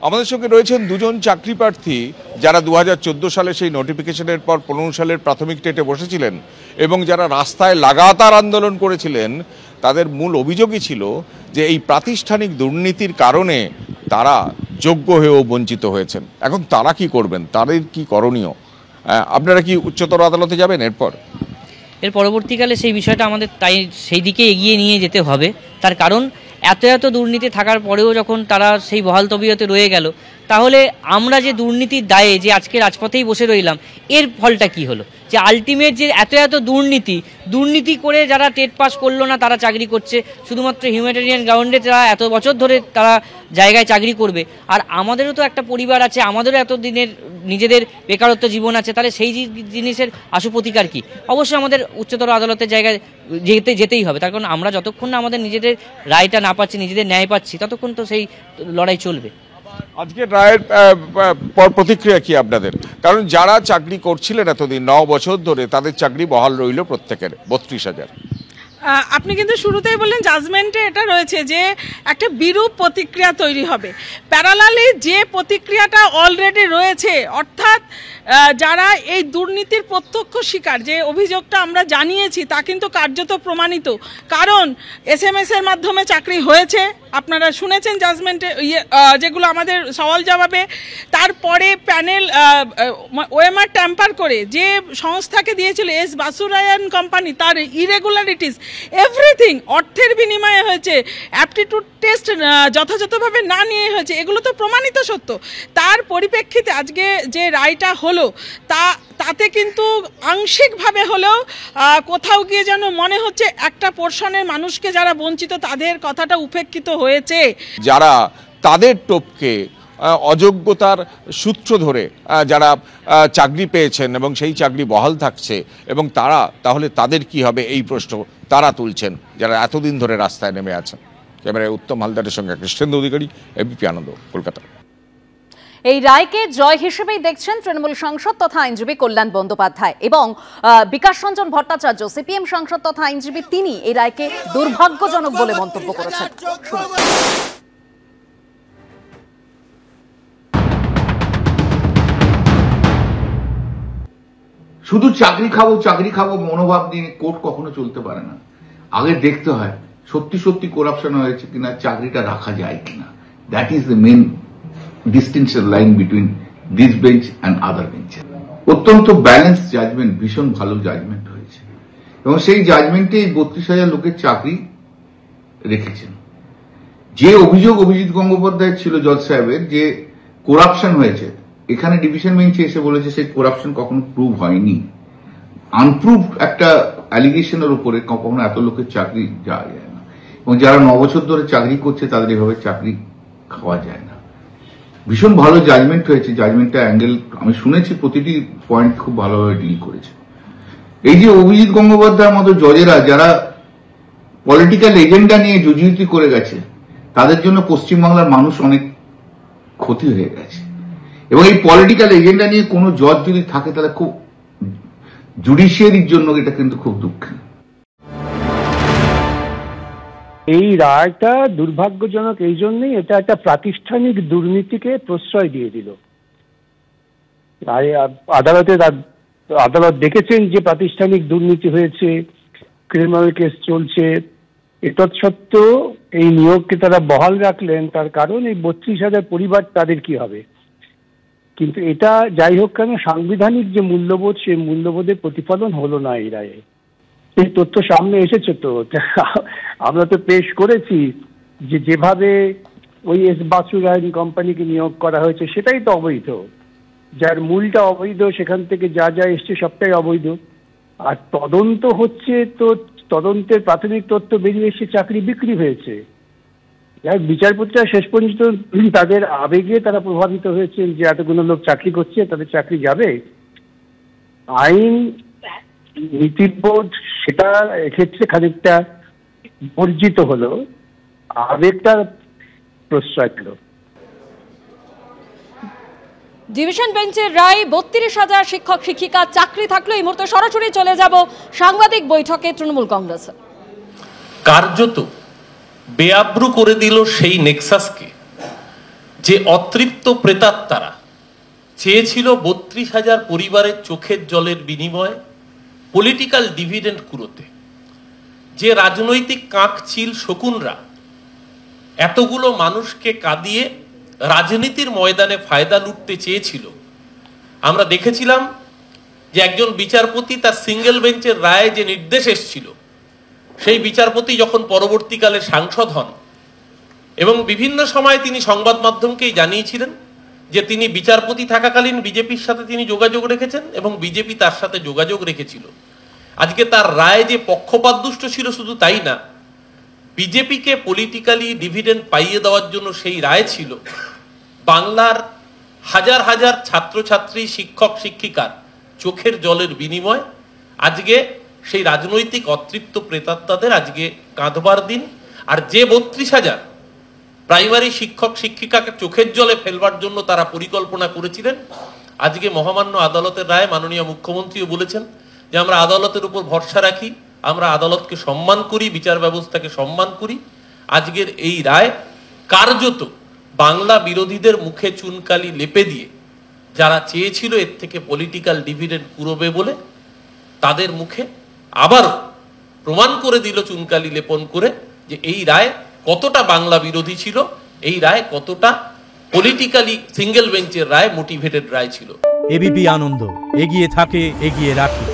আমাদের সঙ্গে রয়েছেন দুজন চাকরি প্রার্থী যারা 2014 সালে সেই নোটিফিকেশনের পর 15 সালের প্রাথমিক টেটে বসেছিলেন এবং যারা রাস্তায় লাগাতার আন্দোলন করেছিলেন। তাদের মূল অভিযোগই ছিল যে এই প্রাতিষ্ঠানিক দুর্নীতির কারণে তারা যোগ্য হয়েও বঞ্চিত হয়েছেন। এখন তারা কি করবেন, তাদের কি করণীয়? আপনারা কি উচ্চতর আদালতে যাবেন এর পরবর্তীকালে? সেই বিষয়টা আমাদের তাই সেই দিকে এগিয়ে নিয়ে যেতে হবে। তার কারণ এত দুর্নীতি থাকার পরেও যখন তারা সেই বহাল তবিয়তে রয়ে গেল, তাহলে আমরা যে দুর্নীতির দায়ে যে আজকে রাজপথেই বসে রইলাম, এর ফলটা কি হলো? যে আলটিমেট যে এত দুর্নীতি করে যারা টেট পাস করলো না তারা চাকরি করছে, শুধুমাত্র হিউম্যানিটেরিয়ান গ্রাউন্ডে তারা এত বছর ধরে তারা জায়গায় চাকরি করবে। আর আমাদেরও তো একটা পরিবার আছে, আমাদেরও এত দিনের নিজেদের বেকারত্ব জীবন আছে, তাহলে সেই জিনিসের আশু প্রতিকার কি? অবশ্যই আমাদের উচ্চতর আদালতের জায়গায় যেতেই হবে। তার কারণ আমরা যতক্ষণ না আমাদের নিজেদের রায়টা না পাচ্ছি, নিজেদের ন্যায় পাচ্ছি, ততক্ষণ তো সেই লড়াই চলবে। আজকের রায়ের প্রতিক্রিয়া কি আপনাদের? কারণ যারা চাকরি করছিলেন এতদিন 9 বছর ধরে, তাদের চাকরি বহাল রইল প্রত্যেকের 32,000। আপনি কিন্তু শুরুতেই বললেন জাজমেন্টে এটা রয়েছে যে একটা বিরূপ প্রতিক্রিয়া তৈরি হবে। প্যারালালি যে প্রতিক্রিয়াটা অলরেডি রয়েছে, অর্থাৎ যারা এই দুর্নীতির প্রত্যক্ষ শিকার, যে অভিযোগটা আমরা জানিয়েছি তা কিন্তু কার্যত প্রমাণিত। কারণ SMS এর মাধ্যমে চাকরি হয়েছে, আপনারা শুনেছেন জাজমেন্টে যেগুলো আমাদের সওয়াল জবাবে। তারপরে প্যানেল OMR ট্যাম্পার করে যে সংস্থাকে দিয়েছিল এস বাসুরায়ান কোম্পানি, তার ইরেগুলারিটিস এভরিথিং অর্থের বিনিময়ে হয়েছে, অ্যাপটিটিউড টেস্ট যথাযথভাবে না নিয়ে হয়েছে, এগুলো তো প্রমাণিত সত্য। তার পরিপ্রেক্ষিতে আজকে যে রায়টা হলো তাতে কিন্তু আংশিকভাবে হলেও কোথাও গিয়ে যেন মনে হচ্ছে একটা পোর্শনের মানুষকে যারা বঞ্চিত তাদের কথাটা উপেক্ষিত হয়েছে। যারা তাদের টপকে অযোগ্যতার সূত্র ধরে যারা চাকরি পেয়েছেন এবং সেই চাকরি বহাল থাকছে, এবং তারা তাহলে তাদের কি হবে এই প্রশ্ন তারা তুলছেন যারা এতদিন ধরে রাস্তায় নেমে আছেন। ক্যামেরায় উত্তম হালদারের সঙ্গে কৃষ্ণেন্দু অধিকারী, ABP আনন্দ, কলকাতা। এই রায়কে জয় হিসেবেই দেখছেন তৃণমূল সাংসদ তথা আইনজীবী কল্যাণ বন্দ্যোপাধ্যায় এবং বিকাশ রঞ্জন ভট্টাচার্য, CPM সাংসদ তথা আইনজীবী, তিনি এই রায়কে দুর্ভাগ্যজনক বলে মন্তব্য করেছেন। শুধু চাকরি খাবো মনোভাব নিয়ে কোর্ট কখনো চলতে পারে না। আগে দেখতে হয় সত্যি করাপশন হয়েছে কিনা, চাকরিটা রাখা যায় কিনা। That is the main distinction line between this bench and other bench. অত্যন্ত ব্যালেন্স জাজমেন্ট, ভীষণ ভালো জাজমেন্ট হয়েছে এবং সেই জাজমেন্টে 32,000 লোকের চাকরি রেখেছেন। যে অভিজিৎ গঙ্গোপাধ্যায় ছিল জজ সাহেবের যে করাপশন হয়েছে, এখানে ডিভিশন বেঞ্চে এসে বলেছে সেই করাপশন কখনো প্রুভ হয়নি। আনপ্রুভ একটা অ্যালিগেশনের উপরে কখনো এত লোকের চাকরি যাওয়া যায় না, এবং যারা 9 বছর ধরে চাকরি করছে তাদের এভাবে চাকরি খাওয়া যায় না। ভীষণ ভালো জাজমেন্ট হয়েছে। জাজমেন্টটা অ্যাঙ্গেল আমি শুনেছি, প্রতিটি পয়েন্ট খুব ভালোভাবে ডিল করেছে। এই যে অভিজিৎ গঙ্গোপাধ্যায়ের মতো জজেরা যারা পলিটিক্যাল এজেন্ডা নিয়ে জুজুতি করে গেছে, তাদের জন্য পশ্চিমবাংলার মানুষ অনেক ক্ষতি হয়ে গেছে। এবং এই পলিটিক্যাল এজেন্ডা নিয়ে কোনো জজ যদি থাকে তাহলে খুব জুডিশিয়ারির জন্য এটা কিন্তু খুব দুঃখের। এই রায়টা দুর্ভাগ্যজনক এই জন্যই, এটা একটা প্রাতিষ্ঠানিক দুর্নীতিকে প্রশ্রয় দিয়ে দিল। আদালত দেখেছেন যে প্রাতিষ্ঠানিক দুর্নীতি হয়েছে, ক্রিমিনাল কেস চলছে, এতৎসত্ত্বেও এই নিয়োগকে তারা বহাল রাখলেন। তার কারণ এই 32,000 পরিবার, তাদের কি হবে? কিন্তু এটা যাই হোক কেন, সাংবিধানিক যে মূল্যবোধ, সেই মূল্যবোধের প্রতিফলন হলো না এই রায়ে। এই তথ্য সামনে এসেছে, তো আমরা তো পেশ করেছি যে যেভাবে ওই এস বাসুরায়ান কোম্পানিকে নিয়োগ করা হয়েছে সেটাই তো অবৈধ, যার মূলটা অবৈধ, সেখান থেকে যা এসছে সবটাই অবৈধ। আর তদন্ত হচ্ছে, তো তদন্তের প্রাথমিক তথ্য বেরিয়ে এসে চাকরি বিক্রি হয়েছে। যাই বিচারপতিরা শেষ পর্যন্ত তাদের আবেগে তারা প্রভাবিত হয়েছেন যে এতগুলো লোক চাকরি করছে, তাদের চাকরি যাবে। আইন নীতিবোধ সেটা এক্ষেত্রে খানিকটা বর্জিত হলো, আবেগটা প্রশ্রয় পেল। ডিভিশন বেঞ্চের রায় 32,000 শিক্ষক শিক্ষিকা চাকরি থাকলো। এই মুহূর্তে সরাসরি চলে যাব সাংবাদিক বৈঠকে তৃণমূল কংগ্রেসে। কার্যত বেআব্রু করে দিল সেই নেক্সাসকে যে অতৃপ্ত প্রেতাত্মারা চেয়েছিল 32,000 পরিবারের চোখের জলের বিনিময়ে পলিটিক্যাল ডিভিডেন্ড কুড়োতে, যে রাজনৈতিক কাকচিল শকুনরা এতগুলো মানুষকে কাঁদিয়ে রাজনীতির ময়দানে ফায়দা লুটতে চেয়েছিল, আমরা দেখেছিলাম যে একজন বিচারপতি তার সিঙ্গেল বেঞ্চের রায়ে যে নির্দেশ এসেছিল, সেই বিচারপতি যখন পরবর্তীকালে সাংসদ হন এবং বিভিন্ন সময় তিনি সংবাদ মাধ্যমকেই জানিয়েছিলেন যে তিনি বিচারপতি থাকাকালীন বিজেপির সাথে তিনি যোগাযোগ রেখেছেন এবং বিজেপি তার সাথে যোগাযোগ রেখেছিল। আজকে তার রায় যে পক্ষপাতদুষ্ট ছিল শুধু তাই না, বিজেপিকে পলিটিক্যালি ডিভিডেন্ড পাইয়ে দেওয়ার জন্য সেই রায় ছিল বাংলার হাজার হাজার ছাত্রছাত্রী, শিক্ষক শিক্ষিকার চোখের জলের বিনিময় আজকে সেই রাজনৈতিক অতৃপ্ত প্রেতাত্মাদের আজকে কাঁদবার দিন। আর যে 32,000 প্রাইমারি শিক্ষক শিক্ষিকাকে চোখের জলে ফেলবার জন্য তারা পরিকল্পনা করেছিলেন, আজকে মহামান্য আদালতের রায় মাননীয় মুখ্যমন্ত্রীও বলেছেন যে আমরা আদালতের উপর ভরসা রাখি, আমরা আদালতকে সম্মান করি, বিচার ব্যবস্থাকে সম্মান করি। আজকের এই রায় কার্যত বাংলা বিরোধীদের মুখে চুনকালি লেপে দিয়ে যারা চেয়েছিল এর থেকে পলিটিক্যাল ডিভিডেন্ড কুড়োবে বলে, তাদের মুখে আবারও প্রমাণ করে দিল চুনকালি লেপন করে যে এই রায় কতটা বাংলা বিরোধী ছিল, এই রায় কতটা পলিটিক্যালি সিঙ্গেল বেঞ্চের রায়, মোটিভেটেড রায় ছিল। এবিপি আনন্দ, এগিয়ে থাকে, এগিয়ে রাখে।